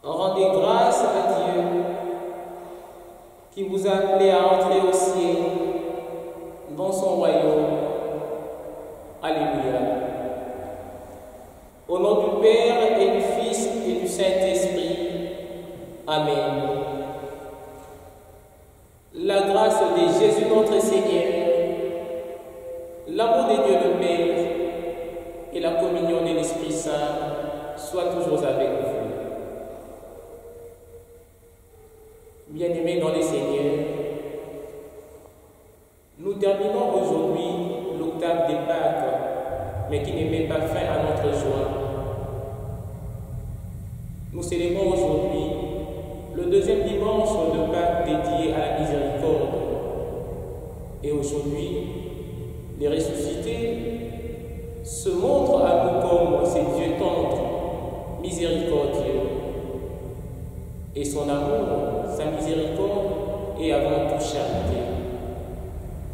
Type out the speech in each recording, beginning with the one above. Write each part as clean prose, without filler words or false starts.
Rendez grâce à Dieu qui vous a appelé à entrer au ciel dans son royaume. Alléluia. Au nom du Père et du Fils et du Saint-Esprit. Amen. La grâce de Jésus notre Seigneur, l'amour de Dieu le Père et la communion de l'Esprit Saint soient toujours avec vous. Bien-aimés dans le Seigneur, nous terminons aujourd'hui l'octave des Pâques, mais qui ne met pas fin à notre joie. Nous célébrons aujourd'hui le deuxième dimanche de Pâques dédié à la miséricorde. Et aujourd'hui, les ressuscités se montrent à nous comme ces dieux tendres, miséricordieux. Et son amour, sa miséricorde est avant tout charité.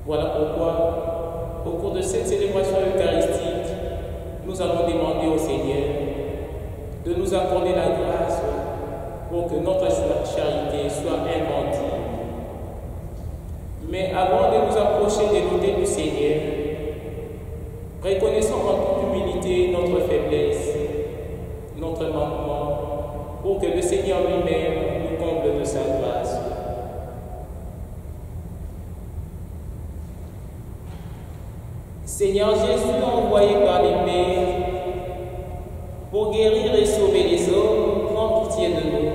Voilà pourquoi, au cours de cette célébration eucharistique, nous allons demander au Seigneur de nous accorder la grâce pour que notre charité soit inventive. Mais avant de nous approcher des l'autel du Seigneur, reconnaissons en toute humilité notre faiblesse, notre manquement, pour que le Seigneur lui-même nous comble de sa grâce. Seigneur Jésus, envoyé par les Pères pour guérir et sauver les hommes, prends pitié de nous.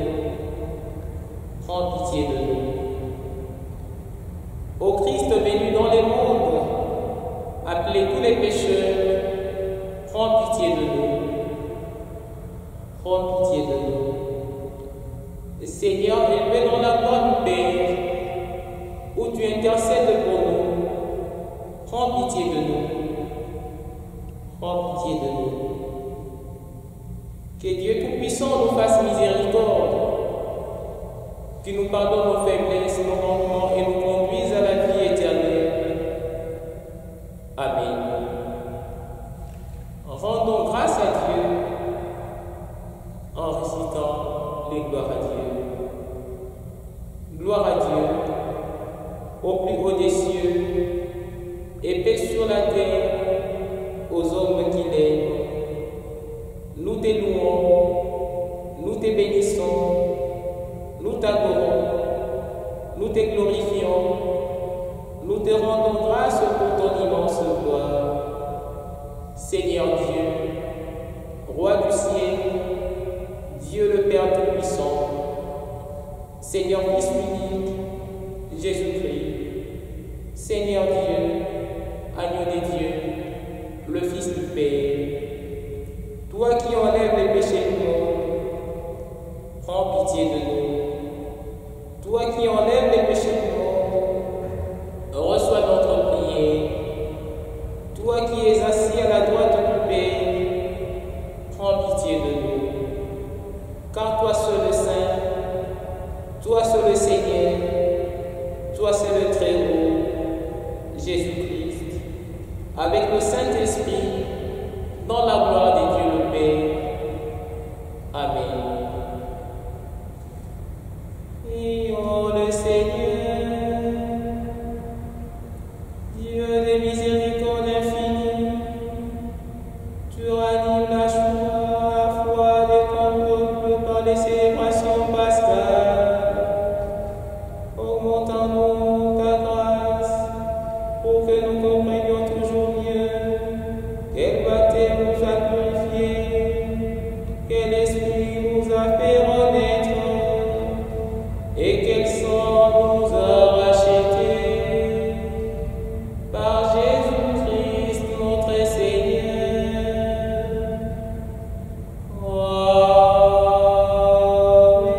Prends pitié de nous. Ô Christ venu dans le monde, appelez tous les pécheurs, prends pitié de nous. Prends pitié de nous. Seigneur, élevé dans la gloire du Père, où tu intercèdes pour nous, prends pitié de nous. Prends pitié de nous. Que Dieu Tout-Puissant nous fasse miséricorde, qu'il nous pardonne nos faiblesses, nos manquements et nous conduise à la vie éternelle. Amen. Rendons grâce à Dieu en récitant les gloires à Dieu. Gloire à Dieu, au plus haut des cieux, et paix sur la terre aux hommes qu'il aime. Nous te louons, nous te bénissons, nous t'adorons, nous te glorifions, nous te rendons grâce pour ton immense gloire. Seigneur Dieu, Roi du ciel, Dieu le Père Tout-Puissant, Seigneur Fils unique, Jésus-Christ, Seigneur Dieu, Agneau de Dieu, le Fils du Père, toi qui enlèves les péchés du monde, prends pitié de nous. Toi qui enlèves les péchés du monde, reçois notre prière. Toi qui es assis à la droite du Père, prends pitié de nous. Car toi seul le Saint, toi seul le Seigneur, toi seul le Très-Haut, Jésus-Christ, avec le Saint-Esprit, dans la gloire de Dieu le Père. Amen. Prions le Seigneur, Dieu de miséricorde infinie, tu ranimes la joie, la foi de ton peuple par les célébrations pascales. Augmente en nous ta grâce, pour que nous comprenions toujours mieux quel baptême nous a purifiés, quel esprit nous a fait renaître, et quel sang nous a rachetés. Par Jésus-Christ notre Seigneur. Amen.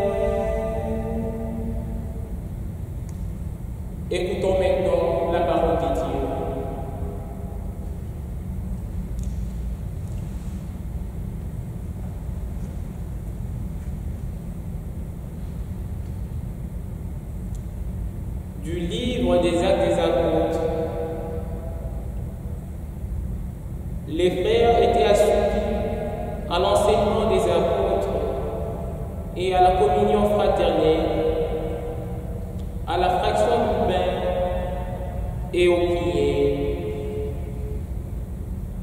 Écoutons maintenant la parole de Dieu. Du livre des Actes des Apôtres. Les frères étaient assoupis à l'enseignement des apôtres et à à la communion fraternelle, à la fraction du pain et aux prières.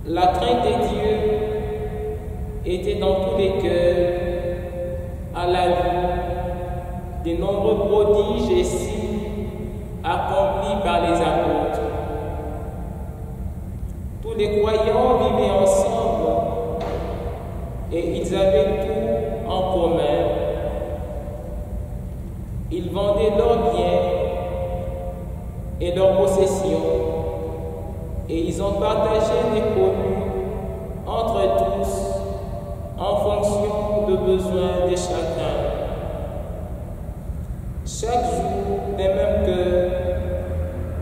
La crainte de Dieu était dans tous les cœurs à la vue de nombreux prodiges et signes accomplis par les apôtres. Tous les croyants vivaient ensemble et ils avaient tout en commun. Ils vendaient leurs biens et leurs possessions et ils ont partagé les communs entre tous en fonction des besoins de chacun. Chaque jour, des mêmes cœurs,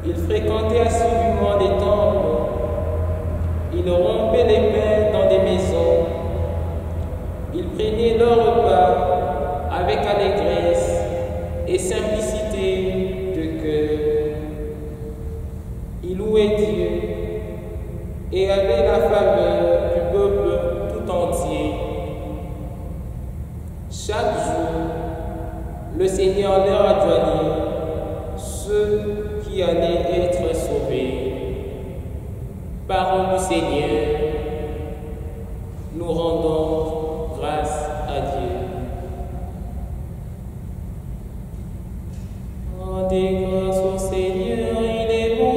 ils fréquentaient assidûment les temples. Ils rompaient les pains dans des maisons. Ils prenaient leur repas avec allégresse et simplicité de cœur. Ils louaient Dieu et avaient la faveur du peuple tout entier. Chaque jour, le Seigneur leur adjoignait ceux qui allaient être sauvés. Parole du Seigneur, nous rendons grâce à Dieu. Rendez grâce au Seigneur, il est bon,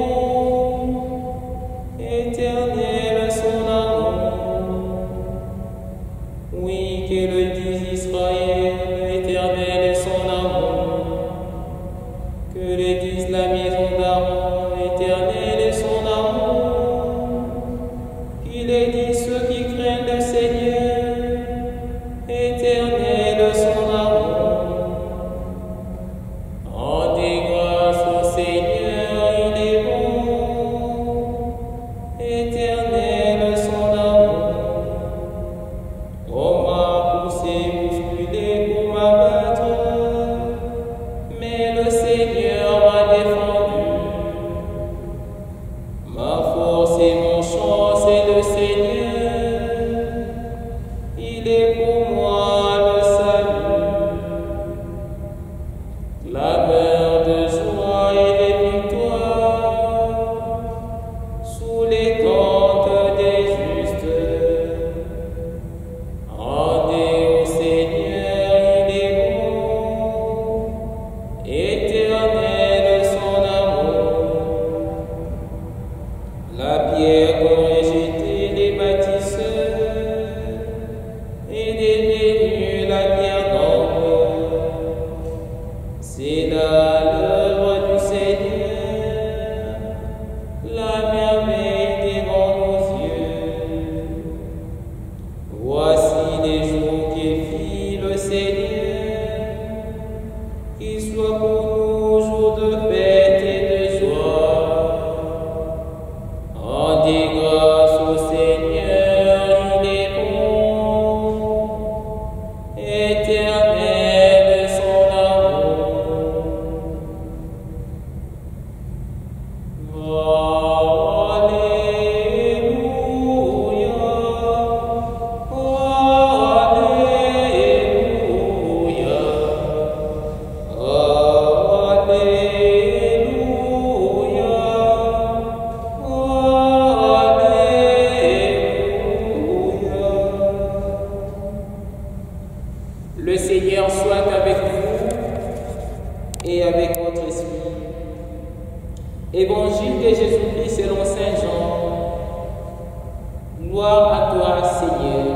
éternel son amour. Oui, que le dise Israël, éternel son amour. Que le dise la maison d'Aaron, éternel son amour. Qu'il ait dit ceux qui craignent le Seigneur, éternel son amour. Rendez grâce au Seigneur, il est bon, éternel son amour. On m'a poussé, bousculé pour m'abattre, mais le Seigneur m'a défendu. Ma force et mon chant, c'est le Seigneur. Il est pour moi le salut. Clameur de joie et de victoire sous les tentes des justes. Rendez au Seigneur, il est bon, éternel son amour. La pierre qu'ont rejetée les bâtisseurs est devenue la pierre d'angle. C'est là l'œuvre du Seigneur, la merveille devant nos yeux. Voici les jours qu'il fit le Seigneur, qu'il soit pour nous jours de fête et de joie. Rendez grâce au Seigneur, il est bon, éternel son amour. Alléluia, Le Seigneur soit avec vous et avec votre esprit. Évangile de Jésus-Christ selon Saint Jean. Gloire à toi, Seigneur.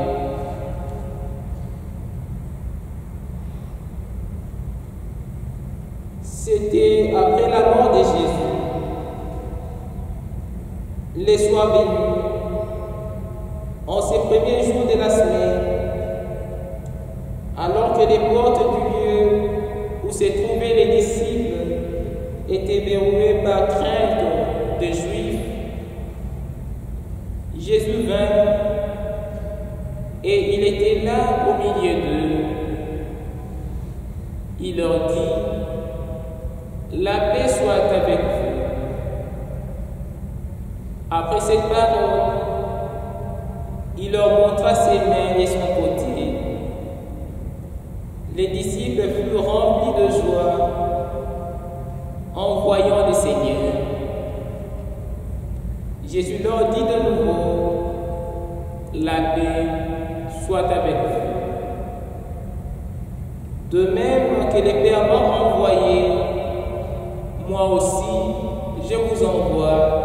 C'était après la mort de Jésus. Les soirs venus, en ces premiers jours de la semaine, alors que les portes du lieu où se trouvaient les disciples étaient verrouillées par crainte des Juifs, Jésus vint et il était là au milieu d'eux. Il leur dit: la paix soit avec vous. Après cette parole, il leur montra ses mains et son côté. Les disciples disciples furent remplis de joie en voyant le Seigneur. Jésus leur dit de nouveau, la paix soit avec vous. De même que les Pères m'ont envoyé, moi aussi je vous envoie.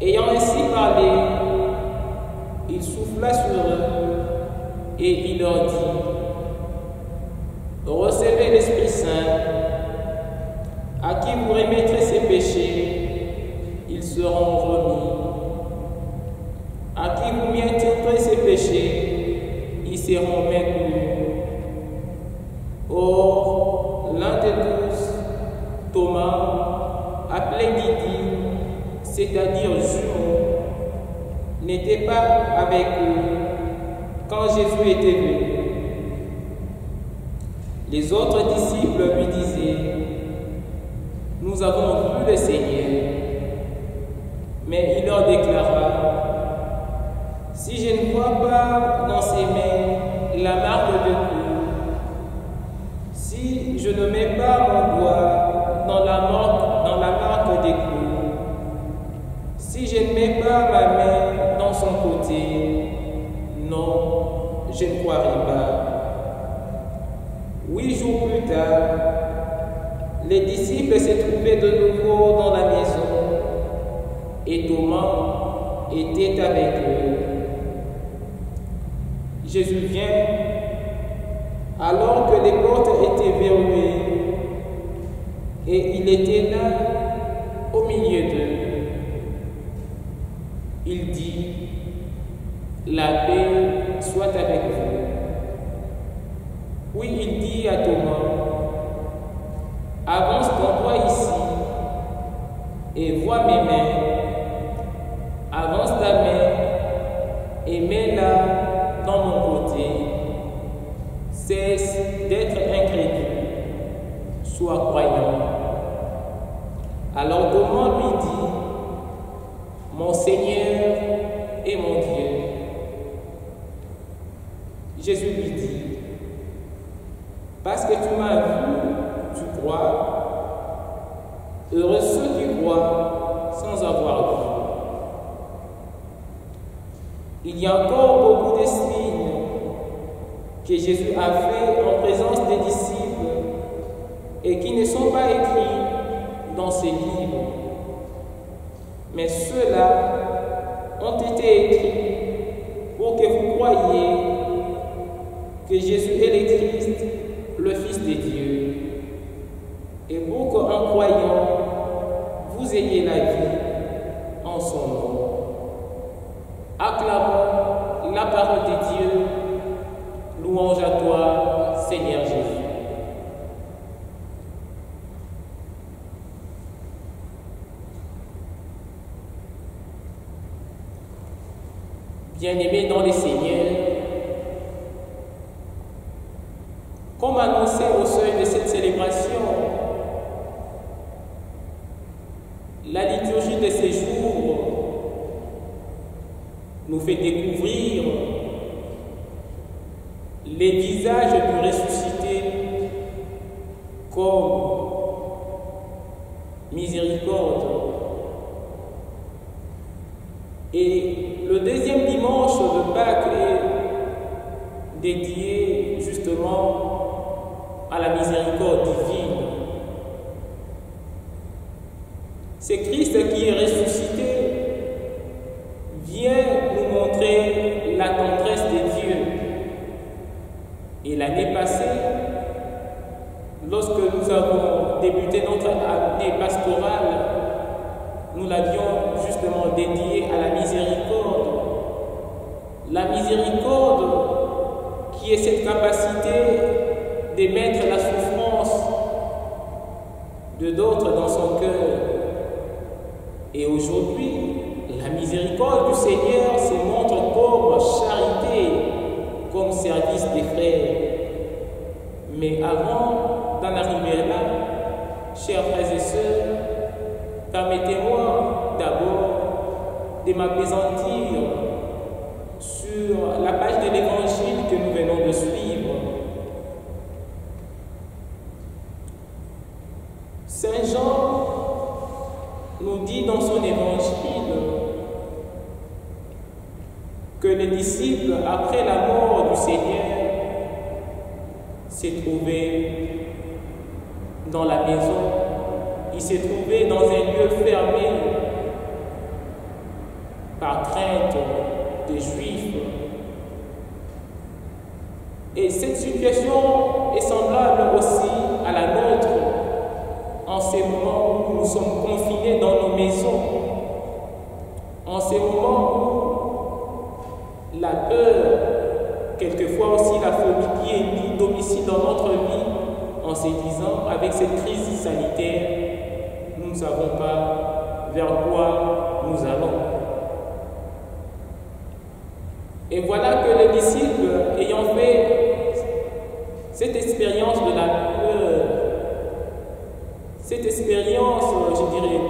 Ayant ainsi parlé, il souffla sur eux et il leur dit, recevez l'Esprit Saint, à qui vous remettrez ses péchés, ils seront remis. À qui vous maintiendrez ses péchés, ils seront maintenus. Or, l'un des 12, Thomas, appelé Didyme, c'est-à-dire jumeau, n'était pas avec eux quand Jésus était venu. Les autres disciples lui disaient, nous avons vu le Seigneur. Mais il leur déclara, si je ne vois pas dans ses mains la marque de clous, si je ne mets pas mon doigt dans la marque des clous, si je ne mets pas ma main dans son côté, non, je ne croirai pas. 8 jours plus tard, les disciples se trouvaient de nouveau dans la maison et Thomas était avec eux. Jésus vient, alors que les portes étaient verrouillées, et il était là, au milieu d'eux. Il dit, la paix soit avec vous. Oui, il dit à Thomas, avance-toi ici et vois mes mains. Avance ta main et mets-la dans mon côté. Cesse d'être incrédule, sois croyant. Alors Thomas lui dit, mon Seigneur et mon Dieu. Jésus lui dit, parce que tu m'as vu, tu crois. Heureux ceux qui croient sans avoir vu. Il y a encore beaucoup de signes que Jésus a fait en présence des disciples et qui ne sont pas écrits dans ces livres. Mais ceux-là ont été écrits pour que vous croyiez que Jésus est le Christ, le Fils de Dieu, et pour qu'en croyant, vous ayez la vie en son nom. Acclamons la parole de Dieu. Louange à toi, Seigneur Jésus. Bien-aimés dans le Seigneur, comme annoncé au seuil de cette célébration, la liturgie de ces jours nous fait découvrir les visages du ressuscité comme miséricorde. Et le deuxième dimanche de Pâques est dédié justement à la miséricorde divine. C'est Christ qui est ressuscité vient nous montrer la tendresse de Dieu. Et l'année passée, lorsque nous avons débuté notre année pastorale, nous l'avions justement dédiée à la miséricorde. La miséricorde qui est cette capacité de mettre la souffrance de d'autres dans son cœur. Et aujourd'hui, la miséricorde du Seigneur se montre comme charité, comme service des frères. Mais avant d'en arriver là, chers frères et sœurs, permettez-moi d'abord de m'appesantir sur la page de l'évangile que nous venons de suivre, Saint Jean nous dit dans son évangile que les disciples, après la mort du Seigneur, s'est trouvé dans la maison, il s'est trouvé dans un lieu fermé par crainte des Juifs. Et cette situation est semblable aussi à la nôtre en ces moments où nous sommes confinés dans nos maisons, en ces moments où la peur, quelquefois aussi la phobie qui est mise domicile dans notre vie, en se disant, avec cette crise sanitaire, nous ne savons pas vers quoi nous allons. Et voilà que les disciples, ayant fait cette expérience de la peur, cette expérience, je dirais,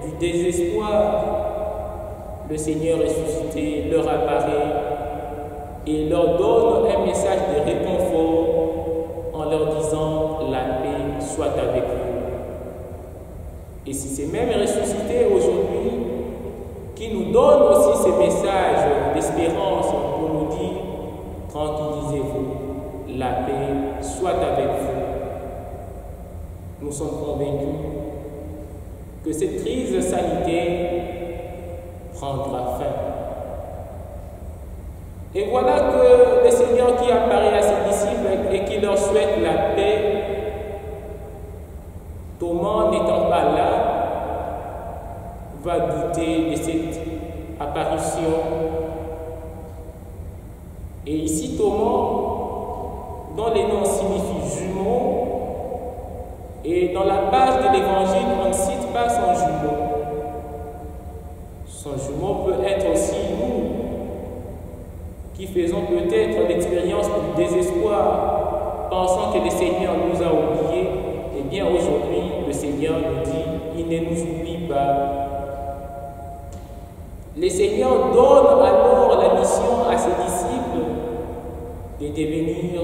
du désespoir, le Seigneur ressuscité leur apparaît et leur donne un message de réconfort en leur disant « La paix soit avec vous ». Et si c'est même ressuscité aujourd'hui, qui nous donne aussi ces messages d'espérance pour nous dire « Tranquillisez-vous, la paix soit avec vous ». Nous sommes convaincus que cette crise sanitaire prendra fin. Et voilà que le Seigneur qui apparaît à ses disciples et qui leur souhaite la paix, Thomas n'étant pas là, va douter de cette apparition. Et ici, Thomas, dont les noms signifient jumeau, et dans la page de l'Évangile, on ne cite pas son jumeau. Son jumeau peut être aussi nous, qui faisons peut-être l'expérience du désespoir, pensant que le Seigneur nous a oubliés. Eh bien, aujourd'hui, le Seigneur nous dit, il ne nous oublie pas. Le Seigneur donne alors la mission à ses disciples de devenir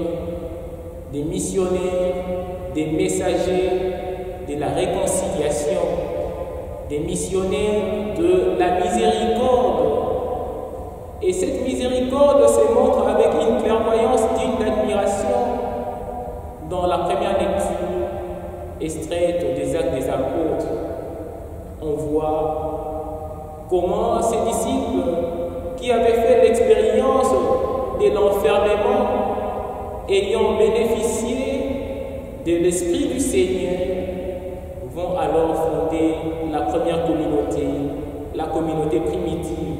des missionnaires, des messagers de la réconciliation, des missionnaires de la miséricorde. Et cette miséricorde se montre avec une clairvoyance digne d'admiration dans la première lecture extraite des Actes des Apôtres. On voit comment ces disciples qui avaient fait l'expérience de l'enfermement, ayant bénéficié de l'Esprit du Seigneur, vont alors fonder la première communauté, la communauté primitive.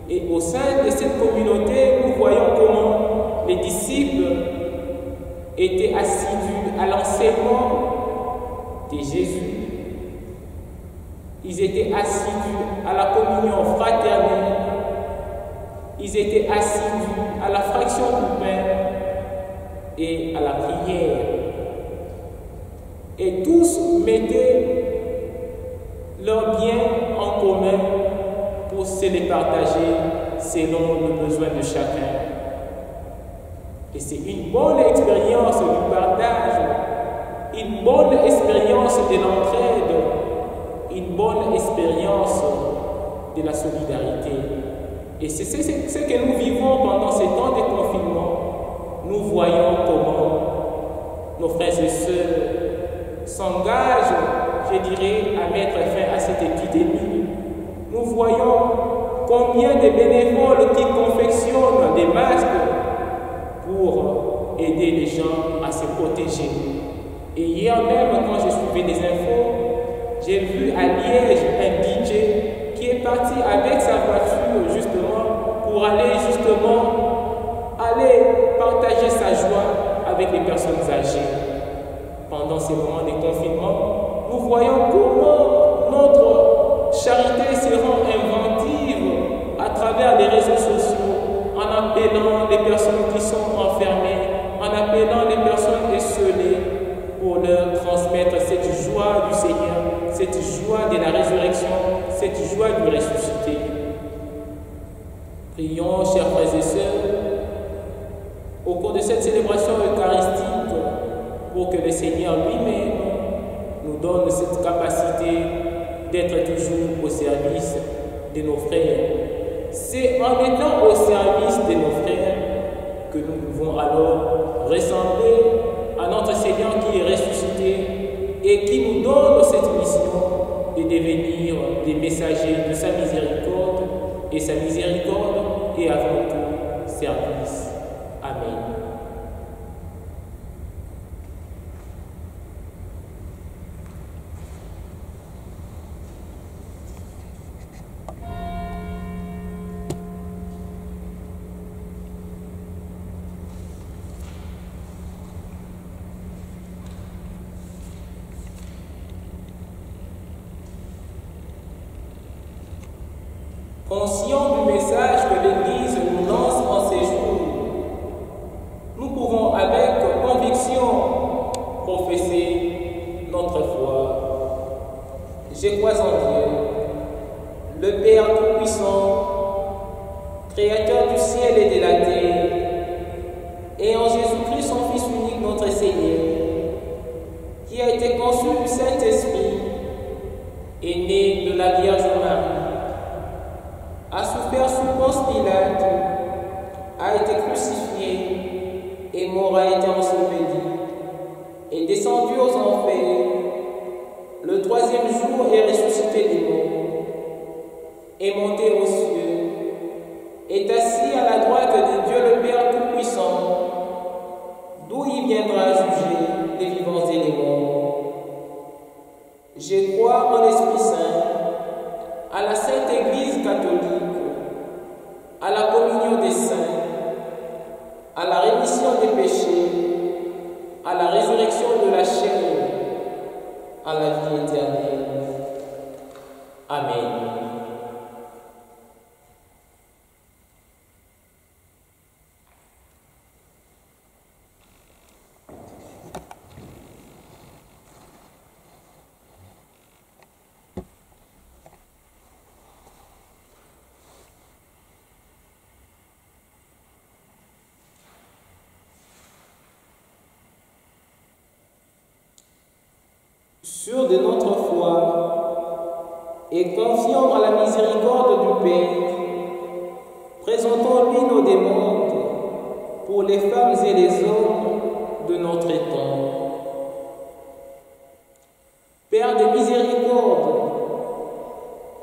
Et au sein de cette communauté, nous voyons comment les disciples étaient assidus à l'enseignement de Jésus. Ils étaient assidus à la communion fraternelle. Ils étaient assidus à la fraction du pain et à la prière. Et tous mettaient leurs biens en commun pour se les partager selon le besoin de chacun. Et c'est une bonne expérience du partage, une bonne expérience de l'entraide, une bonne expérience de la solidarité. Et c'est ce que nous vivons pendant ces temps de confinement. Nous voyons comment nos frères et sœurs s'engagent, je dirais, à mettre fin à cette épidémie. Nous voyons combien de bénévoles qui confectionnent des masques pour aider les gens à se protéger. Et hier même, quand je suivais les infos, j'ai vu à Liège un DJ qui est parti avec sa voiture justement pour aller partager sa joie avec les personnes âgées. Pendant ces moments de confinement, nous voyons comment notre charité se rend inventive à travers les réseaux sociaux, en appelant les personnes qui sont enfermées, en appelant les personnes esseulées pour leur transmettre cette joie du Seigneur, cette joie de la résurrection, cette joie du ressuscité. Prions, chers frères et sœurs, au cours de cette célébration eucharistique, pour que le Seigneur lui-même nous donne cette toujours au service de nos frères. C'est en étant au service de nos frères que nous pouvons alors ressembler à notre Seigneur qui est ressuscité et qui nous donne cette mission de devenir des messagers de sa miséricorde, et sa miséricorde est avant tout service. Amen. Conscients du message que l'Église nous lance en ces jours, nous pouvons avec conviction professer notre foi. Je crois en Dieu, le Père Tout-Puissant, Créateur du ciel et de la terre, et en Jésus-Christ, son Fils unique, notre Seigneur, qui a été conçu du Saint-Esprit, est né de la Vierge Marie, a souffert sous Ponce Pilate, a été crucifié et mort, a été enseveli, est descendu aux enfers, le troisième jour est ressuscité des morts, est monté aux cieux, est assis à la droite de Dieu le Père Tout-Puissant, d'où il viendra juger les vivants et les morts. Je crois en l'Esprit Saint, à la Sainte Église catholique, à la communion des saints, à la rémission des péchés, à la résurrection de la chair, à la vie éternelle. Amen. Sûrs de notre foi et confiants en la miséricorde du Père, présentons-lui nos demandes pour les femmes et les hommes de notre temps. Père de miséricorde,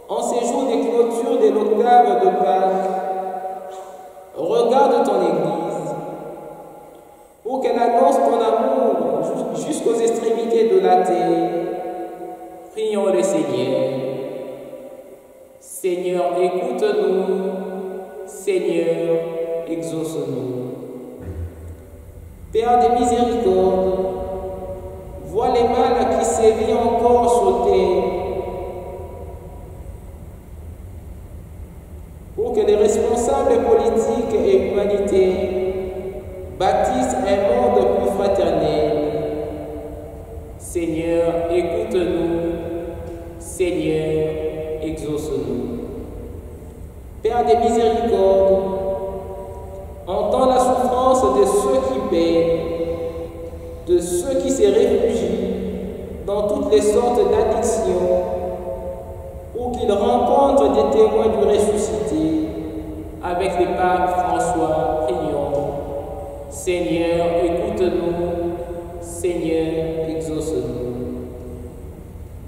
en ces jours de clôture de l'octave de Pâques, regarde ton Église pour qu'elle annonce ton amour jusqu'aux extrémités de la terre. Prions le Seigneur. Seigneur, écoute-nous. Seigneur, exauce-nous. Père de miséricorde, vois les mal qui sévissent encore sur terre, pour que les responsables politiques et humanitaires bâtissent un monde plus fraternel. Seigneur, écoute-nous. Seigneur, exauce-nous. Père de miséricorde, entends la souffrance de ceux qui peinent, de ceux qui se réfugient dans toutes les sortes d'addictions, pour qu'ils rencontrent des témoins du ressuscité. Avec le pape François, prions. Seigneur, écoute-nous. Seigneur, exauce-nous.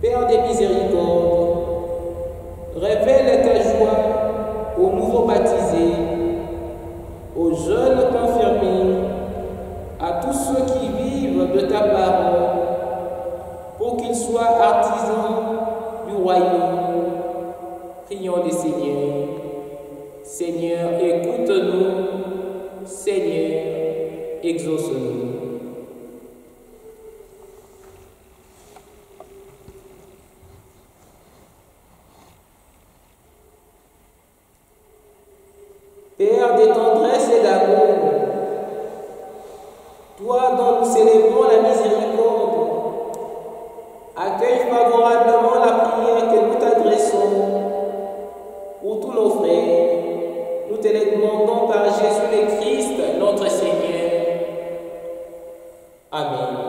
Père des miséricordes, révèle ta joie aux nouveaux baptisés, aux jeunes confirmés, à tous ceux qui vivent de ta parole, pour qu'ils soient artisans du royaume. Prions le Seigneur. Seigneur, écoute-nous. Seigneur, exauce-nous. Père de tendresse et d'amour, toi dont nous célébrons la miséricorde, accueille favorablement la prière que nous t'adressons pour tous nos frères. Nous te les demandons par Jésus le Christ, notre Seigneur. Amen.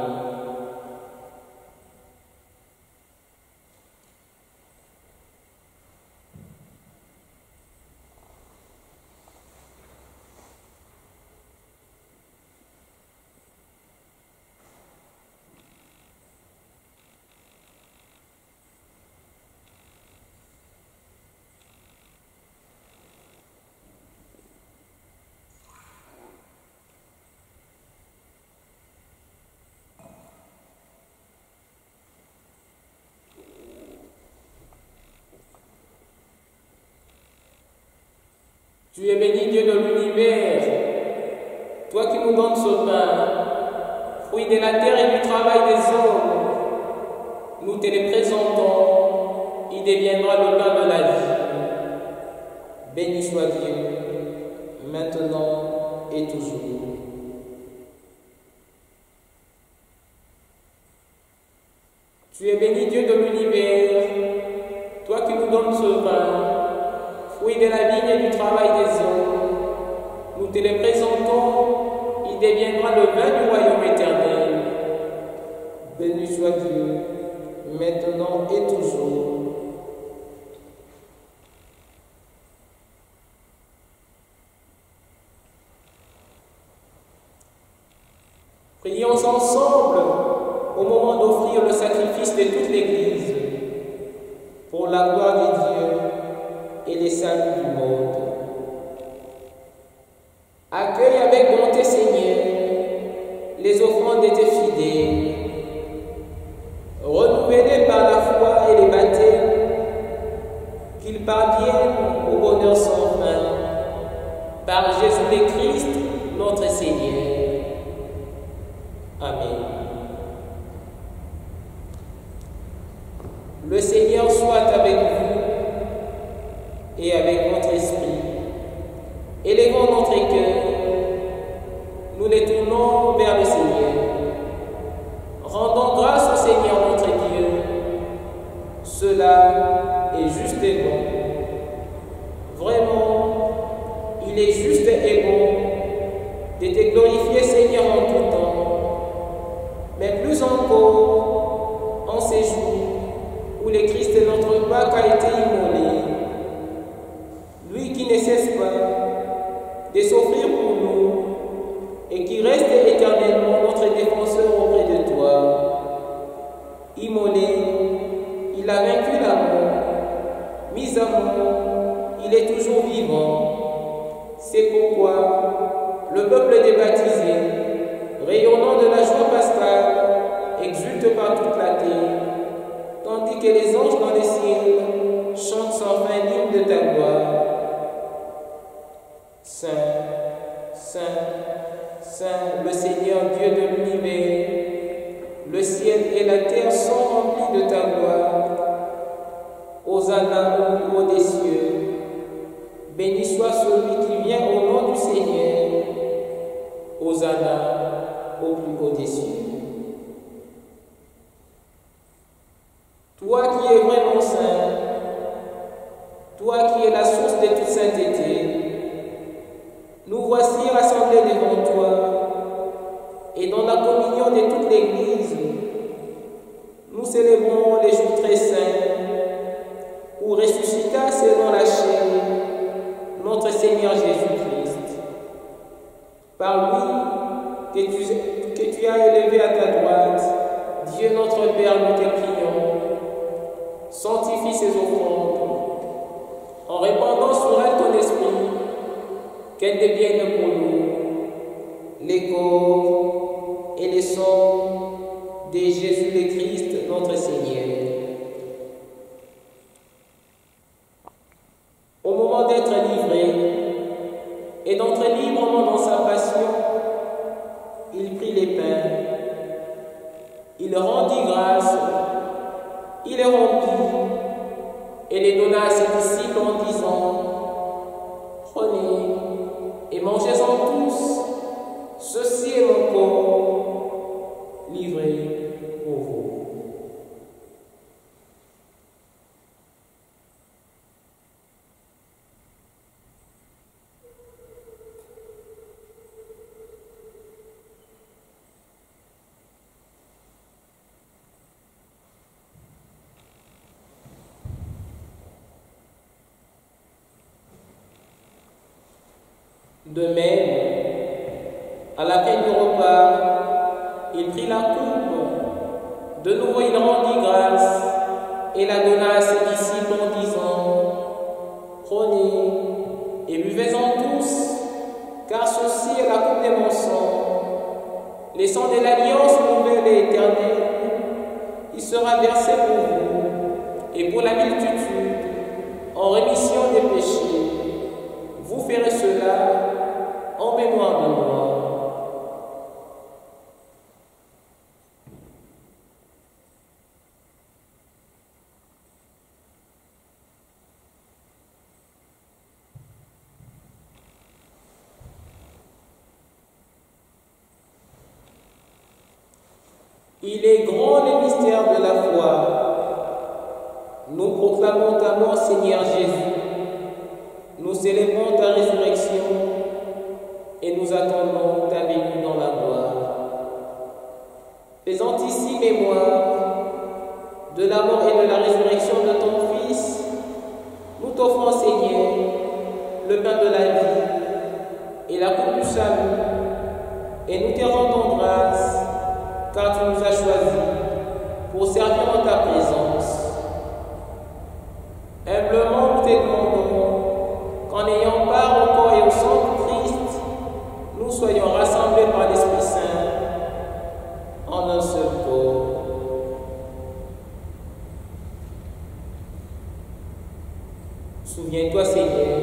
Tu es béni, Dieu de l'univers, toi qui nous donnes ce pain, fruit de la terre et du travail des hommes. Nous te le présentons, il deviendra le pain de la vie. Béni soit Dieu, maintenant et toujours. Tu es béni, Dieu de l'univers, toi qui nous donnes ce pain, fruit de la vigne et du travail des hommes. Nous te le présentons, il deviendra le vin du royaume éternel. Béni soit Dieu, maintenant et toujours. Prions ensemble au moment d'offrir le sacrifice de toute l'Église pour la gloire de Dieu et les saluts du monde. Accueille avec bonté, Seigneur, les offrandes de tes fidèles, renouvelées par la foi et les baptêmes, qu'ils parviennent au bonheur sans fin, par Jésus le Christ, notre Seigneur. Amen. Le Seigneur soit avec vous et avec votre esprit. Élevons notre cœur, nous les tournons vers le Seigneur. Rendons grâce au Seigneur notre Dieu. Cela est juste et bon. Vraiment, il est juste et bon de te glorifier, Seigneur, en tout temps. Mais plus encore en ces jours où le Christ de notre Pâque a été immolé, lui qui ne cesse pas de s'offrir pour nous et qui reste éternellement notre défenseur auprès de toi. Immolé, il a vaincu la mort, mis à mort, il est toujours vivant. C'est pourquoi le peuple des baptisés, rayonnant de la joie pascale, exulte par toute la terre, tandis que les anges dans les cieux chantent sans fin l'hymne de ta gloire. Saint, Saint, Saint, le Seigneur Dieu de l'univers, le ciel et la terre sont remplis de ta gloire. Hosanna au plus haut des cieux. Béni soit celui qui vient au nom du Seigneur. Hosanna au plus haut des cieux. Toi qui es vraiment saint, toi qui es la source de toute sainteté, nous voici rassemblés devant toi et dans la communion de toute l'Église, nous célébrons les jours très saints où ressuscita selon la chair notre Seigneur Jésus-Christ. Par lui que tu as élevé à ta droite, Dieu notre Père, nous te prions. Sanctifie ces offrandes en répandant sur elles ton esprit, qu'elles deviennent pour nous les corps et les sangs de Jésus le Christ, notre Seigneur. Au moment d'être livré et d'entrer librement dans sa passion, il prit les pains, il rendit grâce, il les rompit et les donna à ses disciples en disant: prenez et mangez-en tous, ceci est mon corps livré pour vous. De même, à la fin du repas, il prit la coupe. De nouveau, il rendit grâce et la donna à ses disciples en disant: prenez et buvez-en tous, car ceci est la coupe de mon sang, le sang de l'alliance nouvelle et éternelle. Il sera versé pour vous et pour la multitude en rémission des péchés. Vous ferez cela en mémoire de moi. Il est grand le mystère de la foi. Nous proclamons ta mort, Seigneur Jésus. Nous célébrons ta résurrection et nous attendons ta venue dans la gloire. Faisant ici mémoire de la mort et de la résurrection de ton Fils, nous t'offrons, Seigneur, le pain de la vie et la coupe du salut, et nous te rendons grâce car tu nous as choisis pour servir en ta présence. Humblement, nous te demandons qu'en ayant part au corps et au sang de Christ, nous soyons rassemblés par l'Esprit Saint en un seul corps. Souviens-toi, Seigneur,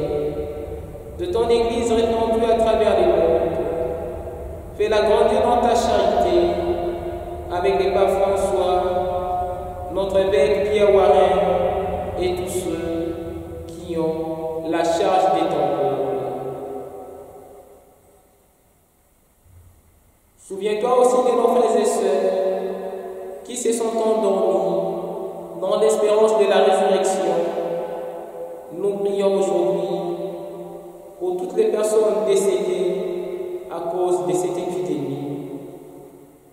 de ton Église répandue à travers les mondes. Fais-la grandir dans ta charité, avec les papes François, notre évêque Pierre Warren et tous ceux qui ont la charge des temples. Souviens-toi aussi de nos frères et sœurs qui se sont endormis dans l'espérance de la résurrection. Nous prions aujourd'hui pour toutes les personnes décédées à cause de cette épidémie.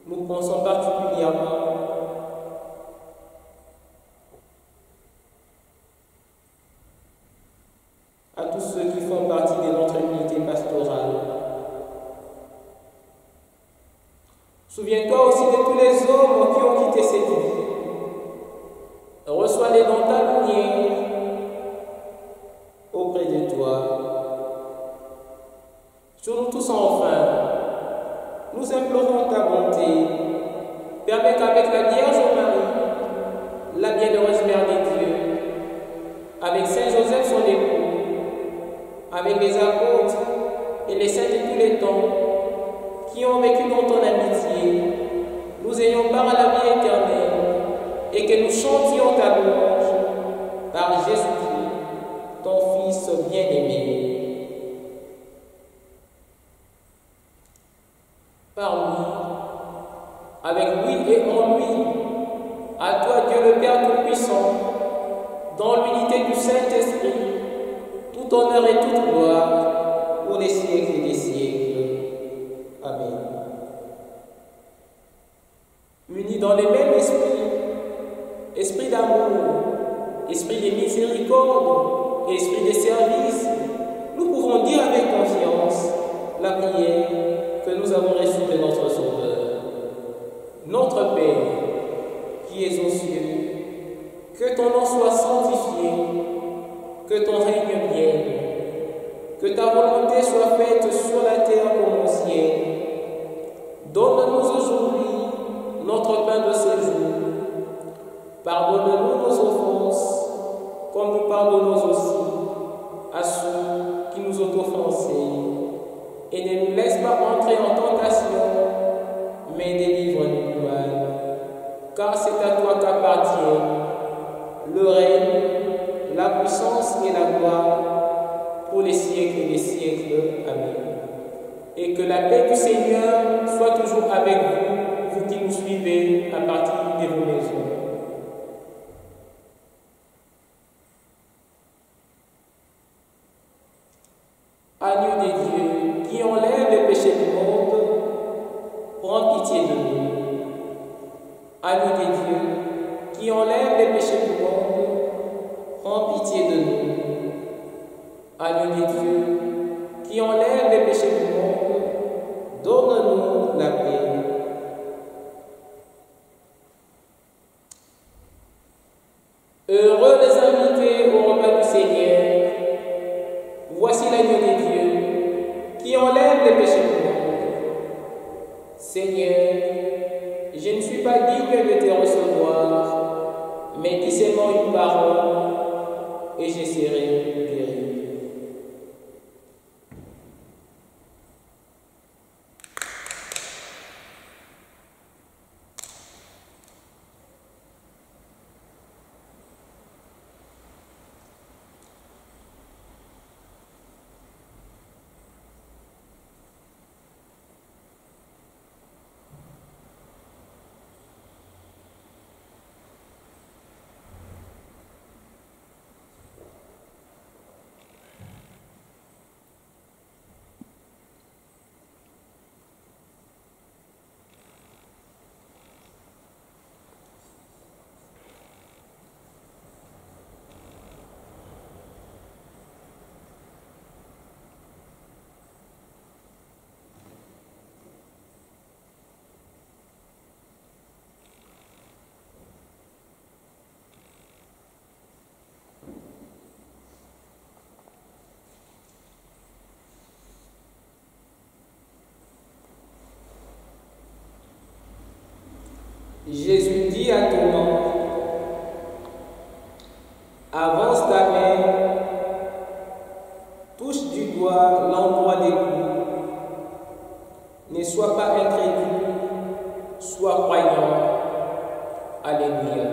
Nous pensons particulièrement à tous ceux qui font partie de notre unité pastorale. Souviens-toi aussi de tous les hommes qui ont quitté cette vie. Reçois-les dans ta lumière auprès de toi. Sur nous tous enfin, nous implorons ta bonté. Permets qu'avec la Vierge Marie, la bienheureuse Mère de Dieu, avec Saint Joseph son époux, avec les apôtres et les saints de tous les temps, qui ont vécu dans ton amitié, nous ayons part à la vie éternelle, et que nous chantions ta louange par Jésus-Christ, ton Fils bien-aimé. Par lui, avec lui et en lui, à toi Dieu le Père Tout-Puissant, dans l'unité du Saint-Esprit, tout honneur et toute gloire pour les siècles des siècles. Amen. Unis dans le même esprit, esprit d'amour, esprit de miséricorde et esprit de service, nous pouvons dire avec confiance la prière que nous avons reçue de notre Sauveur. Notre Père, qui es aux cieux, que ton nom soit sanctifié, que ton règne vienne, que ta volonté soit faite sur la terre comme au ciel. Donne-nous aujourd'hui notre pain de ce jour. Pardonne-nous nos offenses, comme nous pardonnons aussi à ceux qui nous ont offensés. Et ne nous laisse pas entrer en tentation, mais délivre-nous du mal. Car c'est à toi qu'appartient le règne, la puissance et la gloire pour les siècles des siècles. Amen. Et que la paix du Seigneur soit toujours avec vous, vous qui nous suivez à partir de vos maisons. Agneau de Dieu, qui enlève les péchés du monde, prends pitié de nous. Agneau de Dieu, qui enlève les péchés du monde, prends pitié de nous. Agneau de Dieu, qui enlève les péchés du monde, donne-nous la paix. Heureux les invités au repas du Seigneur. Voici l'agneau de Dieu qui enlève les péchés du monde. Seigneur, je ne suis pas digne de te recevoir, mais dis seulement une parole et je serai guéri. Jésus dit à Thomas, avance ta main, touche du doigt l'endroit des coups, ne sois pas incrédule, sois croyant. Alléluia.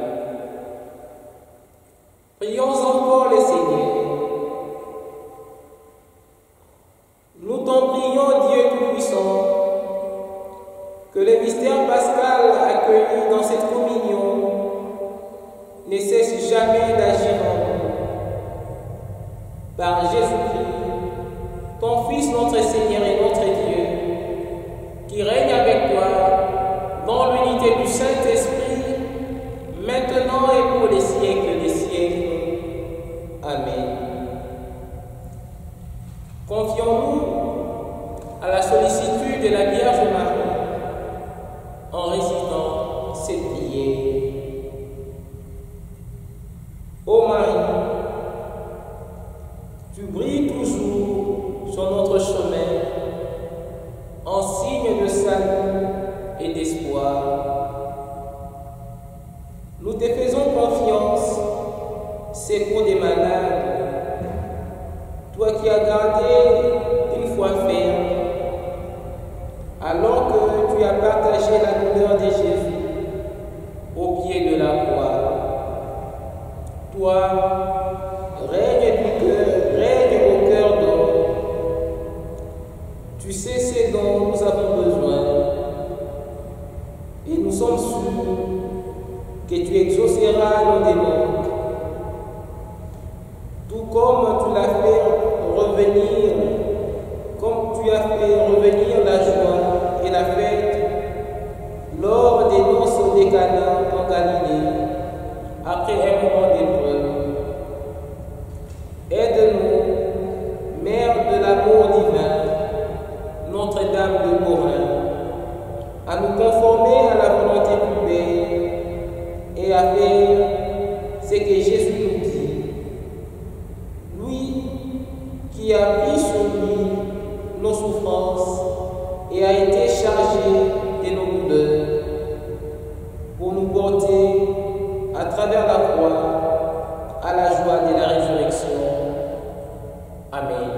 Prions encore le Seigneur. Nous t'en prions, Dieu Tout-Puissant, que le mystère pascal accueilli dans cette communion ne cesse jamais d'agir en nous. Par Jésus-Christ, ton Fils, notre Seigneur et notre Dieu, qui règne avec toi dans l'unité du Saint-Esprit, maintenant et pour les siècles des siècles. Amen. Confions-nous à la sollicitude de la Vierge Marie en récitant cette prière. Ô Marie, tu brilles toujours sur notre chemin en signe de salut et d'espoir. Nous te faisons confiance, secours des malades, toi qui as gardé une foi ferme, alors que tu as partagé la douleur de Jésus au pied de la croix. Toi, règne au cœur d'homme. Tu sais ce dont nous avons besoin, et nous sommes sûrs que tu exauceras nos demandes, tout comme tu l'as fait revenir, comme tu as fait revenir la joie et la fête lors des noces des Cana en Galilée, après un moment d'épreuve. Aide-nous, Mère de l'amour divin, Notre-Dame de Morin, à nous conformer à la volonté du Père et à faire ce que Jésus nous dit. Lui qui a pris sur lui nos souffrances et a été chargé de nos douleurs pour nous porter à travers la croix à la joie de la résurrection. Amen.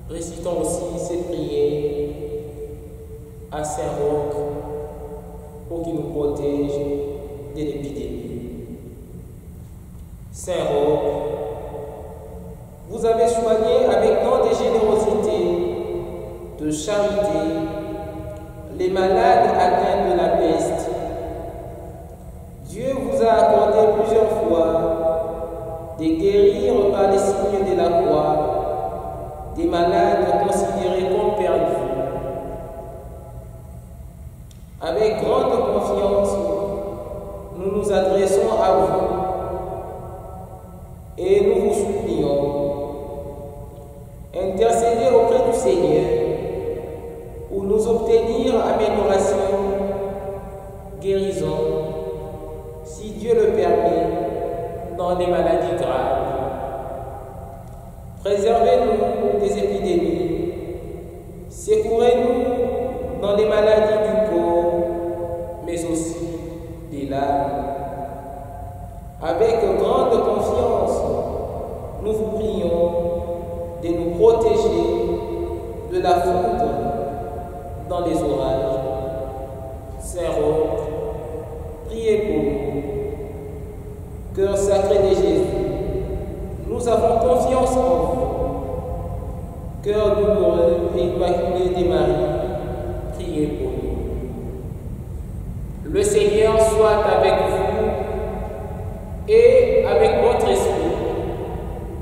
Récitons aussi cette prière à Saint-Roch pour qu'il nous protège de l'épidémie. Saint-Roch, vous avez soigné avec tant de générosité, de charité, les malades atteints de la peste. Dieu vous a accordé plusieurs fois de guérir par les signes de la croix des malades considérés comme perdus. Avec grande confiance, nous nous adressons à vous et nous vous supplions. Intercédez auprès du Seigneur pour nous obtenir amélioration, guérison, si Dieu le permet, dans les maladies graves. Préservez-nous des épidémies, secourez-nous dans les maladies du corps, mais aussi des l'âme. Avec grande confiance, nous vous prions de nous protéger de la foudre dans les orages. Saint-Roch, priez pour nous. Cœur sacré de Jésus, nous avons confiance en vous. Cœur douloureux et immaculé de Marie, priez pour nous. Le Seigneur soit avec vous et avec votre esprit,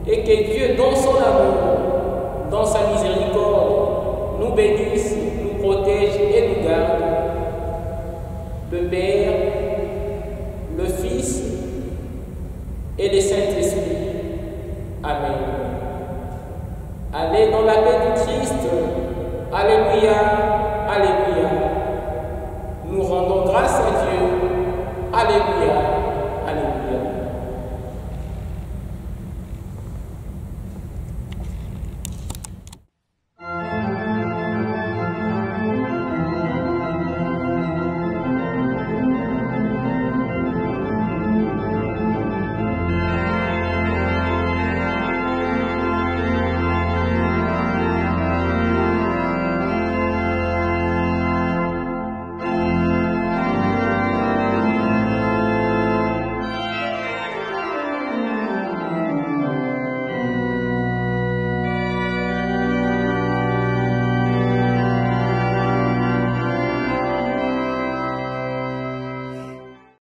et que Dieu, dans son amour, dans sa miséricorde, nous bénisse, nous protège et nous garde. Le Père, le Fils et le Saint-Esprit. Amen. Allez dans la paix du Christ. Alléluia, alléluia. Nous rendons grâce à Dieu. Alléluia.